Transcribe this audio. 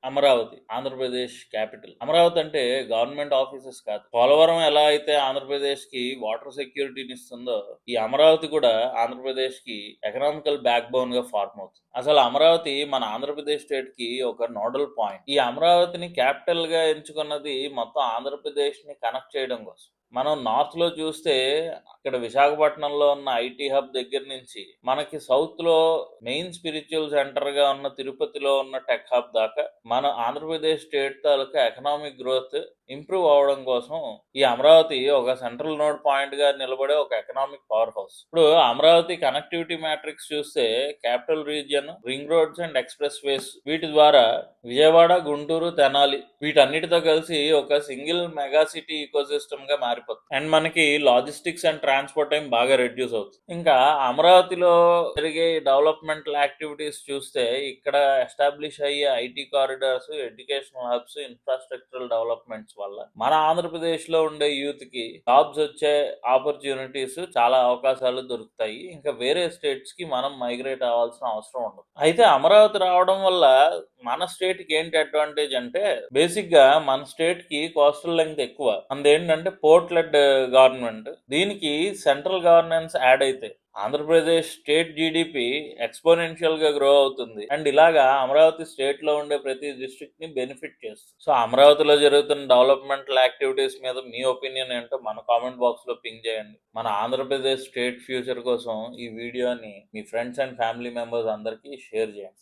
Amaravati Andhra Pradesh capital. Amaravati అంటే government offices కాదు. పోలవరం ఎలా అయితే ఆంధ్రప్రదేశ్ కి వాటర్ సెక్యూరిటీని ఇస్తుందో, ఈ అమరావతి కూడా ఆంధ్రప్రదేశ్ కి ఎకనామికల్ బ్యాక్ బోన్ గా ఫార్మ్ అవుతుంది. అసలు అమరావతి మన ఆంధ్రప్రదేశ్ స్టేట్ కి ఒక నోడల్ పాయింట్. ఈ అమరావతిని క్యాపిటల్ గా ఎంచుకున్నది మొత్తం ఆంధ్రప్రదేశ్ ని కనెక్ట్ చేయడం కోసం. మనం నార్త్ లో చూస్తే ఇక్కడ విశాఖపట్నంలో ఉన్న ఐటీ హబ్ దగ్గర నుంచి మనకి సౌత్ లో మెయిన్ స్పిరిచువల్ సెంటర్ గా ఉన్న తిరుపతిలో ఉన్న టెక్ హబ్ దాకా మన ఆంధ్రప్రదేశ్ స్టేట్ తాలూకా ఎకనామిక్ గ్రోత్ ఇంప్రూవ్ అవడం కోసం ఈ అమరావతి ఒక సెంట్రల్ నోడ్ పాయింట్ గా నిలబడే ఒక ఎకనామిక్ పవర్ హౌస్. ఇప్పుడు అమరావతి కనెక్టివిటీ మ్యాట్రిక్స్ చూస్తే capital region, ring roads and expressways, వీటి ద్వారా విజయవాడ, గుంటూరు, తెనాలి వీటన్నిటితో కలిసి ఒక single mega city ecosystem గా మారిపోతుంది. అండ్ మనకి లాజిస్టిక్స్ అండ్ ట్రాన్స్పోర్ట్ టైం బాగా రెడ్యూస్ అవుతుంది. ఇంకా అమరావతిలో జరిగే డెవలప్మెంటల్ యాక్టివిటీస్ చూస్తే ఇక్కడ ఎస్టాబ్లిష్ అయ్యే IT corridors, educational hubs, infrastructural developments వల్ల మన ఆంధ్రప్రదేశ్ లో ఉండే యూత్ కి జాబ్స్ వచ్చే ఆపర్చునిటీస్, చాలా అవకాశాలు దొరుకుతాయి. ఇంకా వేరే స్టేట్స్ కి మనం మైగ్రేట్ అవ్వాల్సిన అవసరం ఉండదు. అయితే అమరావతి రావడం వల్ల మన స్టేట్ కి ఏంటి అడ్వాంటేజ్ అంటే, బేసిక్ గా మన స్టేట్ కి కోస్టల్ లెంగ్త్ ఎక్కువ. అందేంటంటే పోర్ట్ లెడ్ గవర్నమెంట్. దీనికి సెంట్రల్ గవర్నెన్స్ యాడ్ అయితే ఆంధ్రప్రదేశ్ స్టేట్ జీడిపి ఎక్స్పోనెన్షియల్ గా గ్రో అవుతుంది. అండ్ ఇలాగా అమరావతి స్టేట్ లో ఉండే ప్రతి డిస్ట్రిక్ట్ ని బెనిఫిట్ చేస్తుంది. సో అమరావతిలో జరుగుతున్న డెవలప్మెంటల్ యాక్టివిటీస్ మీద మీ ఒపీనియన్ ఏంటో మన కామెంట్ బాక్స్ లో పింగ్ చేయండి. మన ఆంధ్రప్రదేశ్ స్టేట్ ఫ్యూచర్ కోసం ఈ వీడియోని మీ ఫ్రెండ్స్ అండ్ ఫ్యామిలీ మెంబర్స్ అందరికీ షేర్ చేయండి.